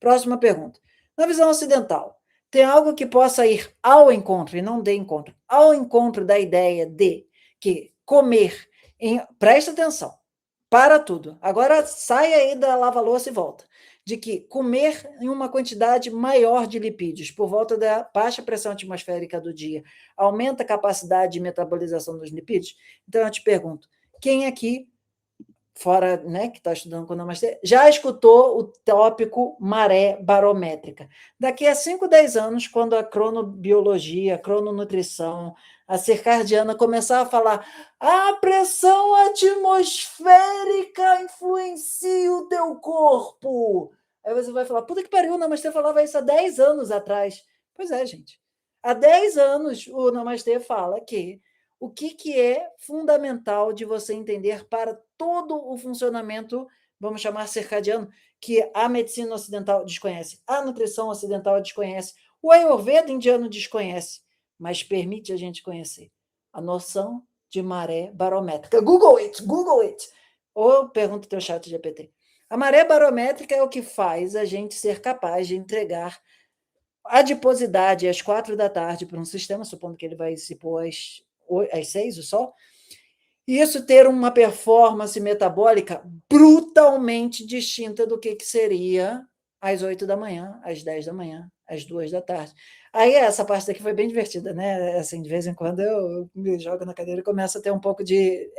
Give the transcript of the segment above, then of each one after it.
Próxima pergunta. Na visão ocidental, tem algo que possa ir ao encontro, e não de encontro, ao encontro da ideia de que comer, presta atenção, para tudo. Agora sai aí da lava-louça e volta. De que comer em uma quantidade maior de lipídios, por volta da baixa pressão atmosférica do dia, aumenta a capacidade de metabolização dos lipídios? Então, eu te pergunto, quem aqui, fora, né, que está estudando com o Namastê, já escutou o tópico maré barométrica? Daqui a 5, 10 anos, quando a cronobiologia, a crononutrição, a circadiana começar a falar a pressão atmosférica influencia o teu corpo. Aí você vai falar, puta que pariu, o Namastê falava isso há 10 anos atrás. Pois é, gente. Há 10 anos o Namastê fala que o que é fundamental de você entender para todo o funcionamento, vamos chamar circadiano, que a medicina ocidental desconhece, a nutrição ocidental desconhece, o Ayurveda indiano desconhece, mas permite a gente conhecer a noção de maré barométrica. Google it, Google it. Ou pergunta o teu chat GPT. A maré barométrica é o que faz a gente ser capaz de entregar adiposidade às 4 da tarde para um sistema, supondo que ele vai se pôr às 6, o sol, e isso ter uma performance metabólica brutalmente distinta do que seria às 8 da manhã, às 10 da manhã, às 2 da tarde. Aí essa parte daqui foi bem divertida, né? Assim, de vez em quando eu me jogo na cadeira e começo a ter um pouco de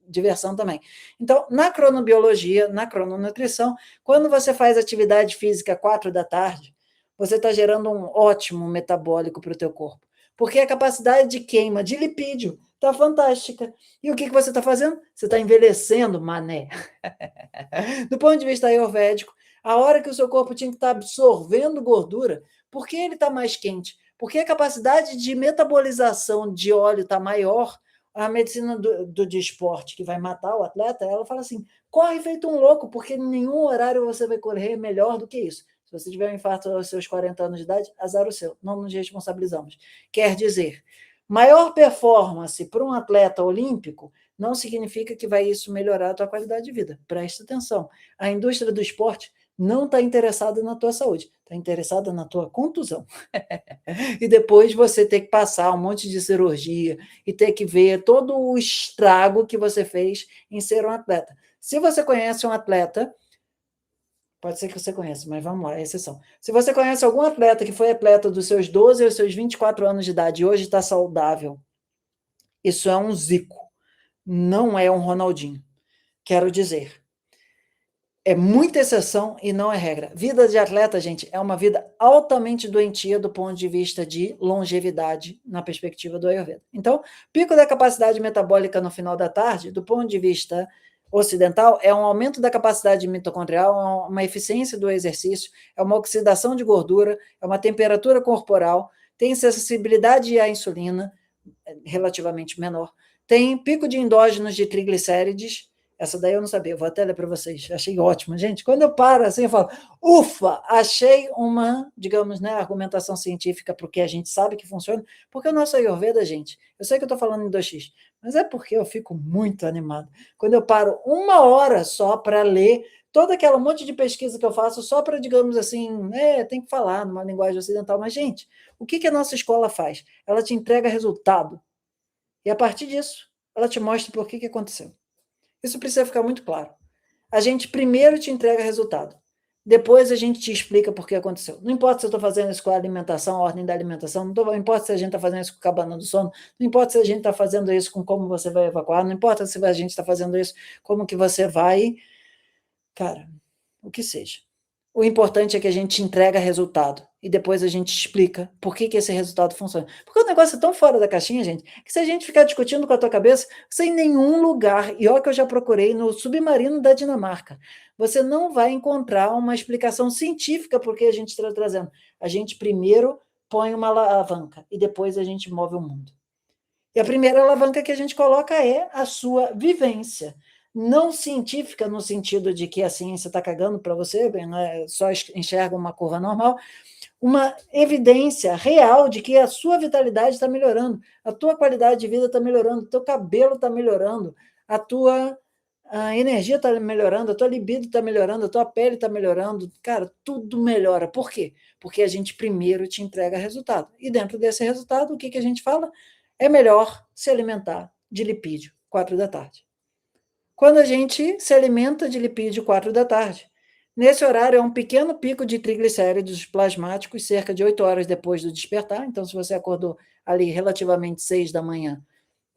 diversão também. Então, na cronobiologia, na crononutrição, quando você faz atividade física 4 da tarde, você está gerando um ótimo metabólico para o teu corpo, porque a capacidade de queima de lipídio está fantástica. E o que você está fazendo? Você está envelhecendo, mané. Do ponto de vista ayurvédico, a hora que o seu corpo tinha que estar absorvendo gordura, por que ele está mais quente? Porque a capacidade de metabolização de óleo está maior. A medicina do esporte, que vai matar o atleta, ela fala assim, corre feito um louco, porque em nenhum horário você vai correr melhor do que isso. Se você tiver um infarto aos seus 40 anos de idade, azar o seu, não nos responsabilizamos. Quer dizer, maior performance para um atleta olímpico não significa que vai isso melhorar a tua qualidade de vida. Presta atenção. A indústria do esporte não está interessada na tua saúde, está interessada na tua contusão. E depois você ter que passar um monte de cirurgia e ter que ver todo o estrago que você fez em ser um atleta. Se você conhece um atleta, pode ser que você conheça, mas vamos lá, é exceção. Se você conhece algum atleta que foi atleta dos seus 12 aos seus 24 anos de idade e hoje está saudável, isso é um Zico, não é um Ronaldinho. Quero dizer, é muita exceção e não é regra. Vida de atleta, gente, é uma vida altamente doentia do ponto de vista de longevidade na perspectiva do Ayurveda. Então, pico da capacidade metabólica no final da tarde, do ponto de vista ocidental, é um aumento da capacidade mitocondrial, uma eficiência do exercício, é uma oxidação de gordura, é uma temperatura corporal, tem sensibilidade à insulina, relativamente menor, tem pico de endógenos de triglicérides, essa daí eu não sabia, eu vou até ler para vocês, achei ótimo. Gente, quando eu paro assim, eu falo, ufa, achei uma, digamos, né, argumentação científica para o que a gente sabe que funciona, porque o nosso Ayurveda, gente, eu sei que eu estou falando em 2x, mas é porque eu fico muito animado. Quando eu paro 1 hora só para ler toda aquela monte de pesquisa que eu faço, só para, digamos assim, tem que falar numa linguagem ocidental, mas, gente, o que a nossa escola faz? Ela te entrega resultado, e a partir disso, ela te mostra por que aconteceu. Isso precisa ficar muito claro. A gente primeiro te entrega resultado, depois a gente te explica por que aconteceu. Não importa se eu estou fazendo isso com a alimentação, a ordem da alimentação, não importa se a gente está fazendo isso com a cabana do sono, não importa se a gente está fazendo isso com como você vai evacuar, não importa se a gente está fazendo isso como que você vai... Cara, o que seja. O importante é que a gente entrega resultado e depois a gente explica por que esse resultado funciona. Porque o negócio é tão fora da caixinha, gente, que se a gente ficar discutindo com a tua cabeça, você em nenhum lugar, e olha que eu já procurei no submarino da Dinamarca, você não vai encontrar uma explicação científica por que a gente está trazendo. A gente primeiro põe uma alavanca e depois a gente move o mundo. E a primeira alavanca que a gente coloca é a sua vivência. Não científica no sentido de que a ciência está cagando para você, né? Só enxerga uma curva normal, uma evidência real de que a sua vitalidade está melhorando, a tua qualidade de vida está melhorando, o teu cabelo está melhorando, a energia está melhorando, a tua libido está melhorando, a tua pele está melhorando, cara, tudo melhora. Por quê? Porque a gente primeiro te entrega resultado. E dentro desse resultado, o que a gente fala? É melhor se alimentar de lipídio, 4 da tarde. Quando a gente se alimenta de lipídio 4 da tarde, nesse horário é um pequeno pico de triglicéridos plasmáticos, cerca de 8 horas depois do despertar. Então, se você acordou ali relativamente 6 da manhã,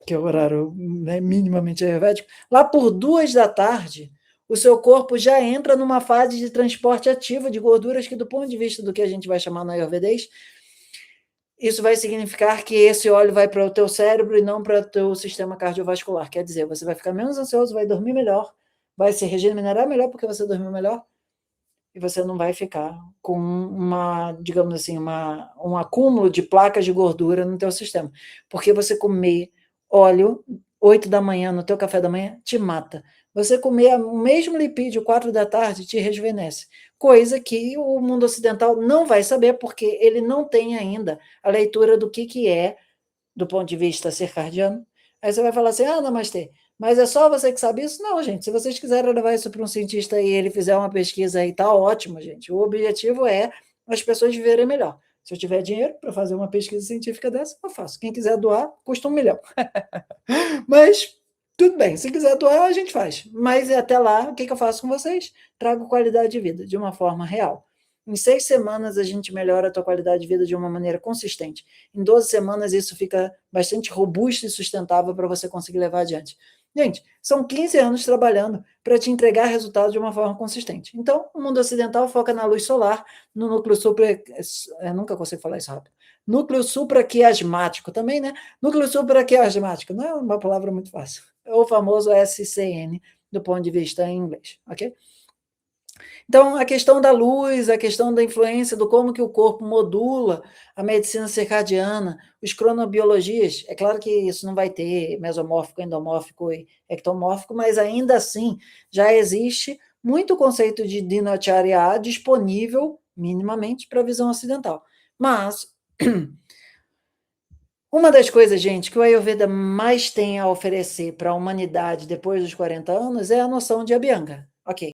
que é o horário, né, minimamente ayurvédico, lá por 2 da tarde, o seu corpo já entra numa fase de transporte ativo de gorduras que, do ponto de vista do que a gente vai chamar no ayurvedês, isso vai significar que esse óleo vai para o teu cérebro e não para o teu sistema cardiovascular. Quer dizer, você vai ficar menos ansioso, vai dormir melhor, vai se regenerar melhor porque você dormiu melhor, e você não vai ficar com digamos assim, um acúmulo de placas de gordura no teu sistema. Porque você comer óleo 8 da manhã no teu café da manhã te mata. Você comer o mesmo lipídio 4 da tarde te rejuvenesce. Coisa que o mundo ocidental não vai saber, porque ele não tem ainda a leitura do que é, do ponto de vista circadiano. Aí você vai falar assim, namastê, mas é só você que sabe isso? Não, gente, se vocês quiserem levar isso para um cientista e ele fizer uma pesquisa aí, tá ótimo, gente. O objetivo é as pessoas viverem melhor. Se eu tiver dinheiro para fazer uma pesquisa científica dessa, eu faço. Quem quiser doar, custa 1 milhão. Mas tudo bem, se quiser doar, a gente faz. Mas até lá, o que eu faço com vocês? Trago qualidade de vida de uma forma real. Em 6 semanas, a gente melhora a tua qualidade de vida de uma maneira consistente. Em 12 semanas, isso fica bastante robusto e sustentável para você conseguir levar adiante. Gente, são 15 anos trabalhando para te entregar resultado de uma forma consistente. Então, o mundo ocidental foca na luz solar, no núcleo nunca consigo falar isso rápido. Núcleo supraquiasmático também, né? Núcleo supraquiasmático, não é uma palavra muito fácil. É o famoso SCN, do ponto de vista em inglês, ok? Então, a questão da luz, a questão da influência do como que o corpo modula a medicina circadiana, os cronobiologias, é claro que isso não vai ter mesomórfico, endomórfico e ectomórfico, mas ainda assim já existe muito conceito de dinacharya disponível minimamente para a visão ocidental. Mas uma das coisas, gente, que o Ayurveda mais tem a oferecer para a humanidade depois dos 40 anos é a noção de Abhyanga. Ok,